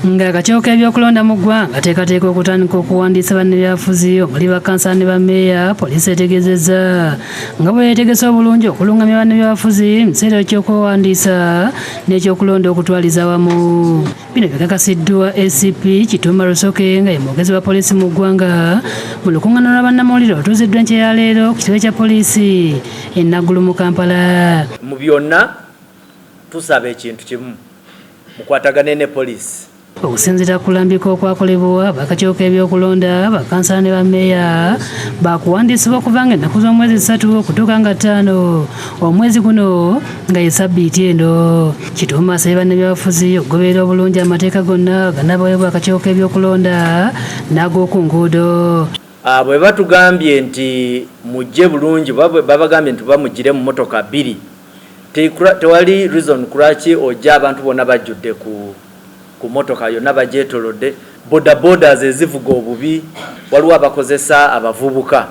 Ng'akakiiko k'ebyokulonda mu ggwanga teekateeka okutandika okuwandiisa bannabyabufuzi omuli bakkansala ne bammeeya, poliisi etegeezezza nga bwe yeetegese obulungi okulungamya bannabyabufuzi mu kiseera ky'okwewandiisa n'ekyokulonda okutwaliza wamu. Bino bikakasiddwa ACP Kituuma Lusoke nga ye mwogezi wa poliisi mu ggwanga mu lukuŋŋaana lwa bannamawulire otuuziddwa enkya ya leero ku kitebe kya poliisi e Naggulu mu Kampala. Mu byonna tusaba ekintu kimu mukwatagane ne poliisi. Okusinziira ku kulambika okwakolebwa bakakiiko k'ebyokulonda bakkansala ne bammeeya baakuwandiisibwa okuva nga ennaku z'omwezi 3 okutuuka nga 5 omwezi guno nga ye ssabbiiti eno. Kituuma asabye bannabyabufuzi okugoberera obulungi amateeka gonna gannabaweebwa akakiiko k'ebyokulonda n'ag'oku nguudo. Bwe batugambye nti mujje bulungi babagambye nti bamugire mu motoka 2 tewali reason kulwaki ojja abantu bonna bajjudde ku motoka yonna bagyetolodde. Bodabodas ezivuga obubi, waliwo abakozesa abavubuka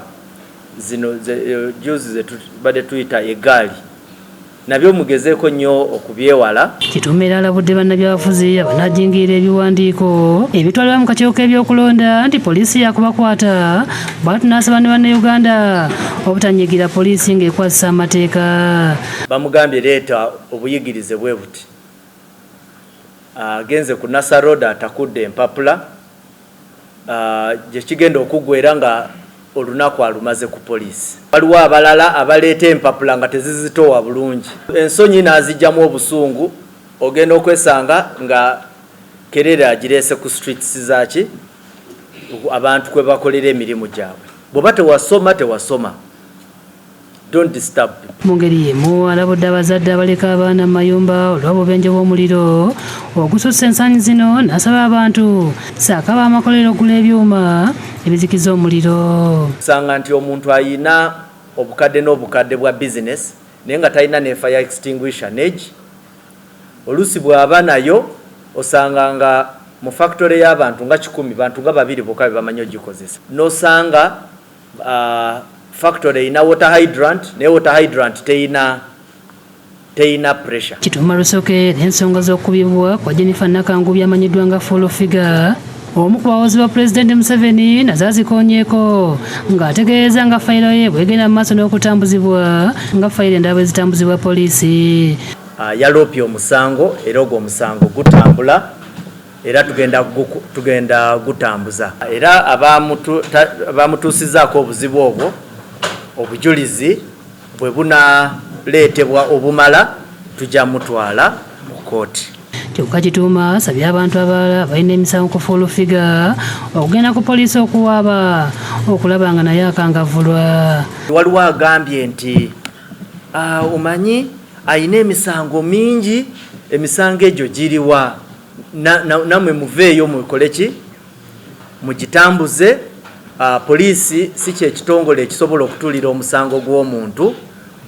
zino juzi zetubadde tuyita egaali, nabyo mugezeeko nnyo okubyewala. Kituuma era alabudde bannabyabufuzi abanajingirira ebiwandiiko ebitwalibwa mu kakiiko k'ebyokulonda nti poliisi yakubakwata, bw'ati n'asaba ne bannayuganda obutanyigira poliisi ng'ekwasisa amateeka. Bamugambye leeta obuyigirize bwe buti. Agenze ku Nasa Road atakudde empapula gye kigenda okuggwera nga olunaku alumaze ku poliisi. Waliwo abalala abaleeta empapula nga tezizitowa bulungi, ensonyi n'azijjamu obusungu, ogenda okwesanga nga kerere agireese ku streets zaki abantu kwe bakolera emirimu gyabwe. Bw'oba tewasoma don't disturb. Mu ngeri y'emu alabudde abazadde abaleka abaana mu mayumba olw'obubenje bw'omuliro ogususse ensanyi zino, n'asaba abantu saakaba amakolero okugula ebyuma ebizikiza omuliro. Usanga nti omuntu ayina obukadde n'obukadde bwa business naye nga talina ne fire extinguisher neegi. Oluusi bw'aba nayo osanga nga mu factory y'abantu nga 100 bantu nga 2 bokka bamanyi ogikozesa. N'osanga factory ina water hydrant, ne water hydrant teina pressure. Kituuma Lusoke n'ensonga z'okubibwa kwa Jennifer Nakangubi amanyiddwa nga full figure omu ku bawozi ba Pulezidenti Museveni nazazikoonyeeko ng'ategeeza nga fayiro ye bwegenda mu maaso n'okutambuzibwa nga fayiro endala bwe zitambuzibwa poliisi. Yaloopye omusango era ogwo omusango gutambula era tugenda gutambuza, era abamutuusizaako obuzibu obwo obujulizi bwe bunaleetebwa obumala tujja mutwala mu kooti. Kyokka Kituuma asabye abantu abalala balina emisango ku full figure okugenda ku poliisi okuwaaba okulaba nga naye akangavvulwa. Waliwo agambye nti omanyi ayina emisango mingi, emisango egyo giriwa, namwe muveeyo mukole ki mugitambuze. Poliisi si kyekitongole ekisobola okutuulira omusango gw'omuntu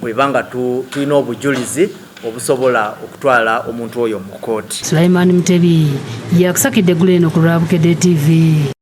bwebanga tulina obujulizi obusobola okutwala omuntu oyo mu kooti. Sulaiman Mutebi yakusakidde eggulo eno ku Lwabukedde TV.